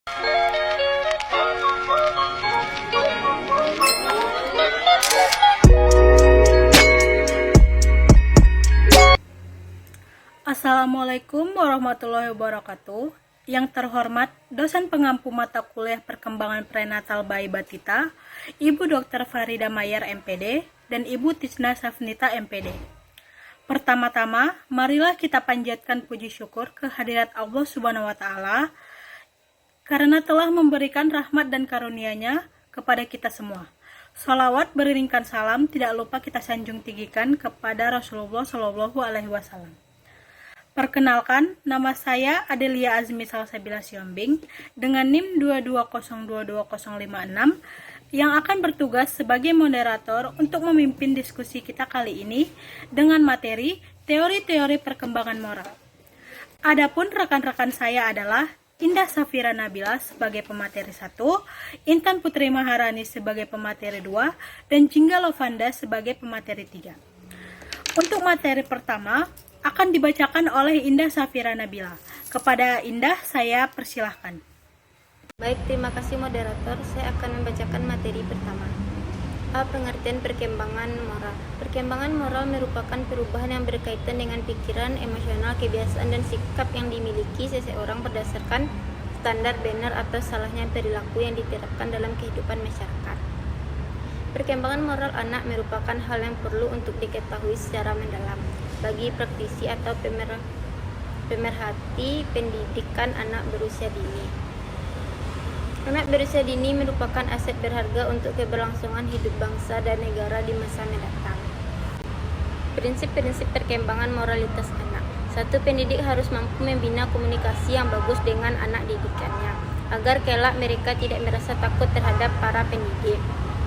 Assalamualaikum warahmatullahi wabarakatuh. Yang terhormat dosen pengampu mata kuliah perkembangan prenatal bayi batita, Ibu Dr. Farida Mayer MPD dan Ibu Tisna Safnita MPD. Pertama-tama, marilah kita panjatkan puji syukur kehadirat Allah Subhanahu wa taala karena telah memberikan rahmat dan karunia-Nya kepada kita semua. Shalawat beriringkan salam tidak lupa kita sanjung tinggikan kepada Rasulullah Shallallahu alaihi wasallam. Perkenalkan, nama saya Adelia Azmi Salsabila Siombing dengan NIM 220220056 yang akan bertugas sebagai moderator untuk memimpin diskusi kita kali ini dengan materi teori-teori perkembangan moral. Adapun rekan-rekan saya adalah Indah Safira Nabila sebagai pemateri 1, Intan Putri Maharani sebagai pemateri 2, dan Jingga Lovanda sebagai pemateri 3. Untuk materi pertama akan dibacakan oleh Indah Safira Nabila. Kepada Indah, saya persilahkan. Baik, terima kasih moderator. Saya akan membacakan materi pertama. A. Pengertian perkembangan moral. Perkembangan moral merupakan perubahan yang berkaitan dengan pikiran, emosional, kebiasaan, dan sikap yang dimiliki seseorang berdasarkan standar benar atau salahnya perilaku yang diterapkan dalam kehidupan masyarakat. Perkembangan moral anak merupakan hal yang perlu untuk diketahui secara mendalam bagi praktisi atau pemerhati pendidikan anak berusia dini. Anak berusia dini merupakan aset berharga untuk keberlangsungan hidup bangsa dan negara di masa mendatang. Prinsip-prinsip perkembangan moralitas anak. 1. Pendidik harus mampu membina komunikasi yang bagus dengan anak didikannya, agar kelak mereka tidak merasa takut terhadap para pendidik.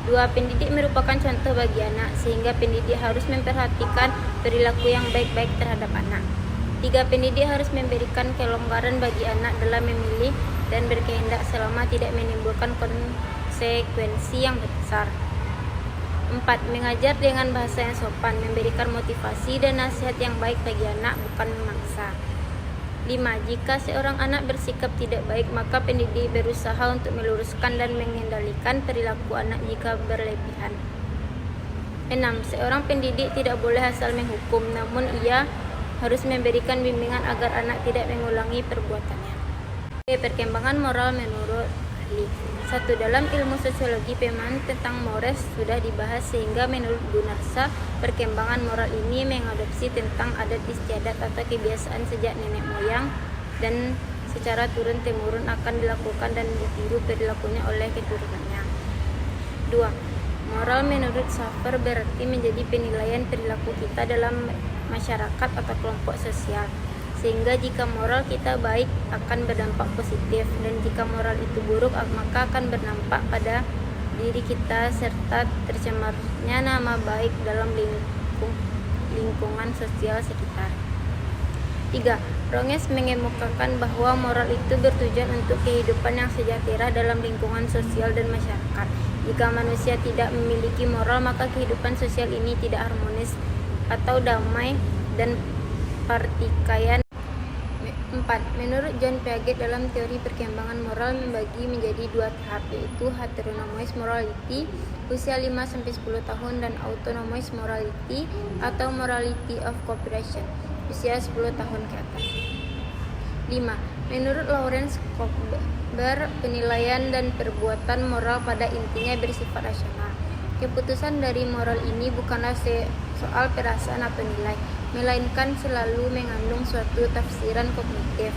2. Pendidik merupakan contoh bagi anak, sehingga pendidik harus memperhatikan perilaku yang baik-baik terhadap anak. 3. Pendidik harus memberikan kelonggaran bagi anak dalam memilih dan berkehendak selama tidak menimbulkan konsekuensi yang besar. 4. Mengajar dengan bahasa yang sopan, memberikan motivasi dan nasihat yang baik bagi anak, bukan memaksa. 5. Jika seorang anak bersikap tidak baik, maka pendidik berusaha untuk meluruskan dan mengendalikan perilaku anak jika berlebihan. 6. Seorang pendidik tidak boleh asal menghukum, namun ia harus memberikan bimbingan agar anak tidak mengulangi perbuatannya. Perkembangan moral menurut ahli. 1. Dalam ilmu sosiologi, pemahaman tentang mores sudah dibahas, sehingga menurut Gunarsa, perkembangan moral ini mengadopsi tentang adat istiadat atau kebiasaan sejak nenek moyang dan secara turun-temurun akan dilakukan dan ditiru perilakunya oleh keturunannya. 2. Moral menurut Schaeffer berarti menjadi penilaian perilaku kita dalam masyarakat atau kelompok sosial, sehingga jika moral kita baik akan berdampak positif, dan jika moral itu buruk maka akan berdampak pada diri kita serta tercemarnya nama baik dalam lingkungan sosial sekitar. 3. Ronges mengemukakan bahwa moral itu bertujuan untuk kehidupan yang sejahtera dalam lingkungan sosial dan masyarakat. Jika manusia tidak memiliki moral, maka kehidupan sosial ini tidak harmonis atau damai dan pertikaian. 4. Menurut John Piaget, dalam teori perkembangan moral membagi menjadi 2 tahap, yaitu heteronomous morality usia 5-10 tahun dan autonomous morality atau morality of cooperation usia 10 tahun ke atas. 5. Menurut Lawrence Kohlberg, penilaian dan perbuatan moral pada intinya bersifat rasional. Keputusan dari moral ini bukanlah soal perasaan atau nilai, melainkan selalu mengandung suatu tafsiran kognitif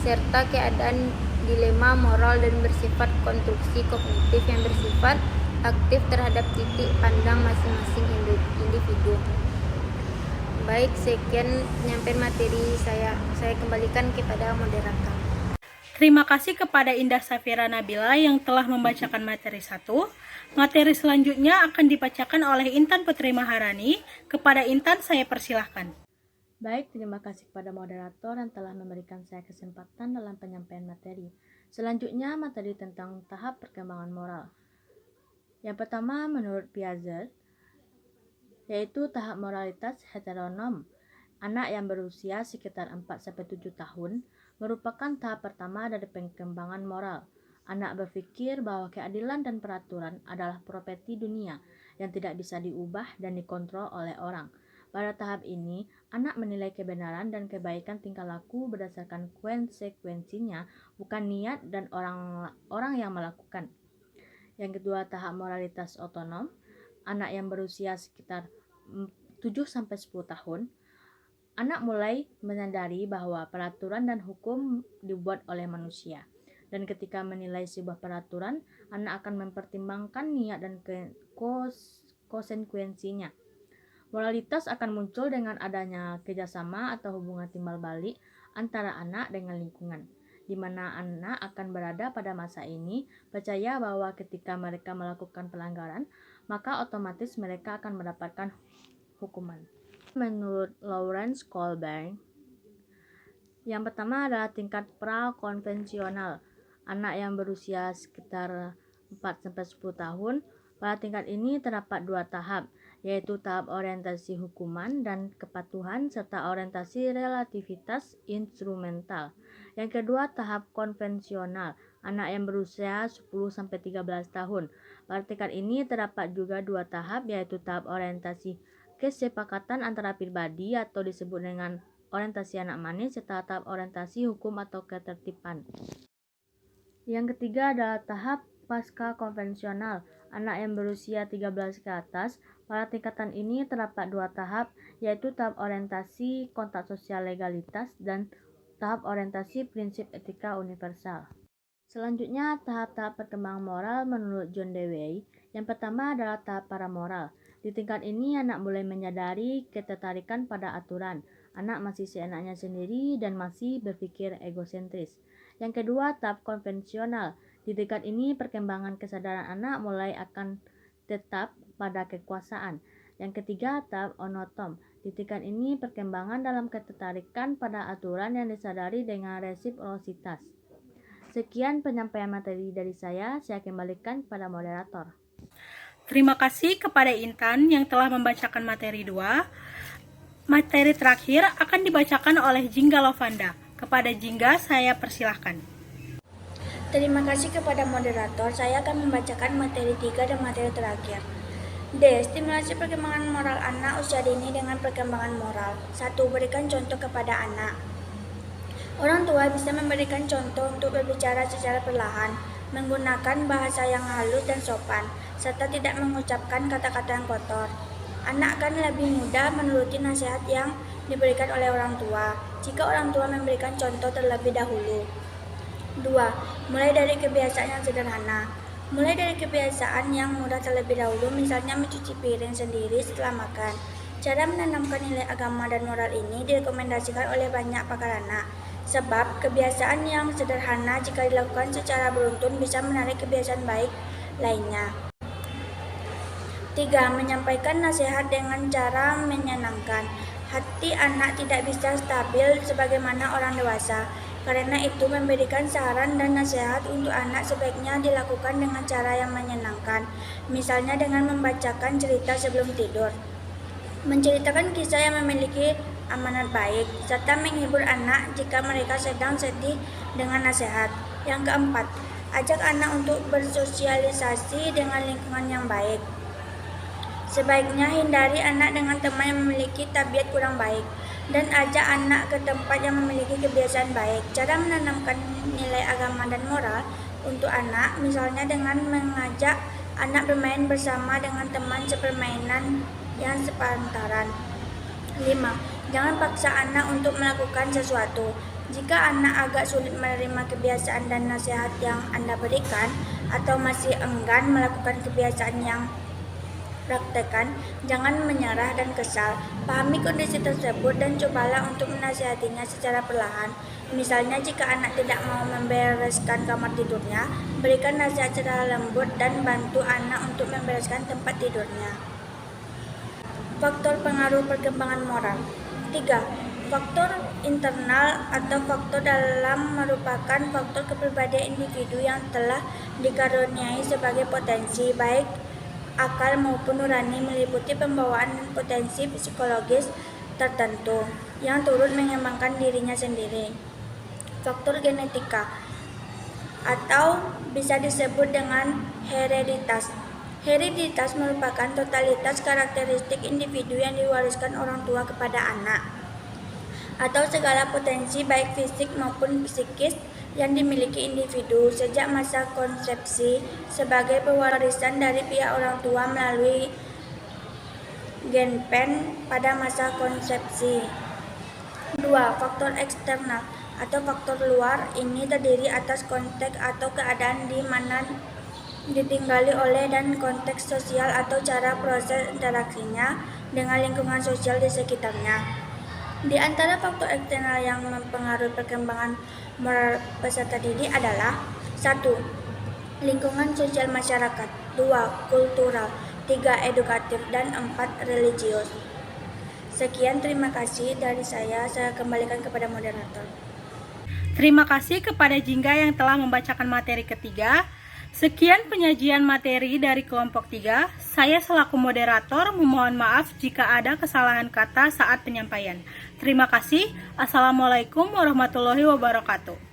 serta keadaan dilema moral dan bersifat konstruksi kognitif yang bersifat aktif terhadap titik pandang masing-masing individu. Baik, sekian penyampaian materi saya kembalikan kepada moderator. Terima kasih kepada Indah Safira Nabila yang telah membacakan materi 1. Materi selanjutnya akan dibacakan oleh Intan Putri Maharani. Kepada Intan, saya persilahkan. Baik, terima kasih kepada moderator yang telah memberikan saya kesempatan dalam penyampaian materi. Selanjutnya, materi tentang tahap perkembangan moral. Yang pertama, menurut Piaget, yaitu tahap moralitas heteronom. Anak yang berusia sekitar 4-7 tahun merupakan tahap pertama dari perkembangan moral. Anak berpikir bahwa keadilan dan peraturan adalah properti dunia yang tidak bisa diubah dan dikontrol oleh orang. Pada tahap ini, anak menilai kebenaran dan kebaikan tingkah laku berdasarkan konsekuensinya, bukan niat dan orang yang melakukan. Yang kedua, tahap moralitas otonom. Anak yang berusia sekitar 7-10 tahun, anak mulai menyadari bahwa peraturan dan hukum dibuat oleh manusia. Dan ketika menilai sebuah peraturan, anak akan mempertimbangkan niat dan konsekuensinya. Moralitas akan muncul dengan adanya kerjasama atau hubungan timbal balik antara anak dengan lingkungan, di mana anak akan berada pada masa ini percaya bahwa ketika mereka melakukan pelanggaran, maka otomatis mereka akan mendapatkan hukuman. Menurut Lawrence Kohlberg, yang pertama adalah tingkat pra-konvensional. Anak yang berusia sekitar 4-10 tahun, pada tingkat ini terdapat 2 tahap, yaitu tahap orientasi hukuman dan kepatuhan serta orientasi relativitas instrumental. Yang kedua, tahap konvensional, anak yang berusia 10-13 tahun. Pada tingkat ini terdapat juga 2 tahap, yaitu tahap orientasi kesepakatan antara pribadi atau disebut dengan orientasi anak manis, serta tahap orientasi hukum atau ketertiban. Yang ketiga adalah tahap pasca konvensional, anak yang berusia 13 ke atas. Pada tingkatan ini terdapat 2 tahap, yaitu tahap orientasi kontak sosial legalitas dan tahap orientasi prinsip etika universal. Selanjutnya, tahap-tahap perkembangan moral menurut John Dewey. Yang pertama adalah tahap paramoral. Di tingkat ini, anak mulai menyadari ketertarikan pada aturan. Anak masih seenaknya sendiri dan masih berpikir egosentris. Yang kedua, tahap konvensional. Di tingkat ini, perkembangan kesadaran anak mulai akan tetap pada kekuasaan. Yang ketiga, tahap onotom. Di tingkat ini, perkembangan dalam ketertarikan pada aturan yang disadari dengan resiprositas. Sekian penyampaian materi dari saya kembalikan kepada moderator. Terima kasih kepada Intan yang telah membacakan materi 2. Materi terakhir akan dibacakan oleh Jingga Lovanda. Kepada Jingga, saya persilahkan. Terima kasih kepada moderator. Saya akan membacakan materi 3 dan materi terakhir. D. Stimulasi perkembangan moral anak usia dini dengan perkembangan moral. 1. Berikan contoh kepada anak. Orang tua bisa memberikan contoh untuk berbicara secara perlahan, menggunakan bahasa yang halus dan sopan, serta tidak mengucapkan kata-kata yang kotor. Anak akan lebih mudah menuruti nasihat yang diberikan oleh orang tua jika orang tua memberikan contoh terlebih dahulu. 2. Mulai dari kebiasaan yang sederhana. Mulai dari kebiasaan yang mudah terlebih dahulu, misalnya mencuci piring sendiri setelah makan. Cara menanamkan nilai agama dan moral ini direkomendasikan oleh banyak pakar anak, sebab kebiasaan yang sederhana jika dilakukan secara beruntun bisa menarik kebiasaan baik lainnya. 3. Menyampaikan nasihat dengan cara menyenangkan. Hati anak tidak bisa stabil sebagaimana orang dewasa. Karena itu, memberikan saran dan nasihat untuk anak sebaiknya dilakukan dengan cara yang menyenangkan. Misalnya dengan membacakan cerita sebelum tidur, menceritakan kisah yang memiliki amanat baik, serta menghibur anak jika mereka sedang sedih dengan nasihat. Yang keempat, ajak anak untuk bersosialisasi dengan lingkungan yang baik. Sebaiknya hindari anak dengan teman yang memiliki tabiat kurang baik, dan ajak anak ke tempat yang memiliki kebiasaan baik. Cara menanamkan nilai agama dan moral untuk anak, misalnya dengan mengajak anak bermain bersama dengan teman sepermainan yang sepantaran. 5. Jangan paksa anak untuk melakukan sesuatu. Jika anak agak sulit menerima kebiasaan dan nasihat yang Anda berikan, atau masih enggan melakukan kebiasaan yang praktekkan, jangan menyerah dan kesal. Pahami kondisi tersebut dan cobalah untuk menasihatinya secara perlahan. Misalnya, jika anak tidak mau membereskan kamar tidurnya, berikan nasihat secara lembut dan bantu anak untuk membereskan tempat tidurnya. Faktor pengaruh perkembangan moral. 3. Faktor internal atau faktor dalam merupakan faktor kepribadian individu yang telah dikaruniai sebagai potensi, baik akal maupun nurani, meliputi pembawaan potensi psikologis tertentu yang turut mengembangkan dirinya sendiri. faktor genetika atau bisa disebut dengan hereditas. Hereditas merupakan totalitas karakteristik individu yang diwariskan orang tua kepada anak, atau segala potensi baik fisik maupun psikis yang dimiliki individu sejak masa konsepsi sebagai pewarisan dari pihak orang tua melalui genpen pada masa konsepsi. 2. Faktor eksternal atau faktor luar ini terdiri atas konteks atau keadaan di mana ditinggali oleh dan konteks sosial atau cara proses interaksinya dengan lingkungan sosial di sekitarnya. Di antara faktor eksternal yang mempengaruhi perkembangan moral peserta didik adalah 1. Lingkungan sosial masyarakat, 2. Kultural, 3. Edukatif, dan 4. Religius. Sekian, terima kasih dari saya kembalikan kepada moderator. Terima kasih kepada Jingga yang telah membacakan materi ketiga. Sekian penyajian materi dari kelompok 3. Saya selaku moderator memohon maaf jika ada kesalahan kata saat penyampaian. Terima kasih. Assalamualaikum warahmatullahi wabarakatuh.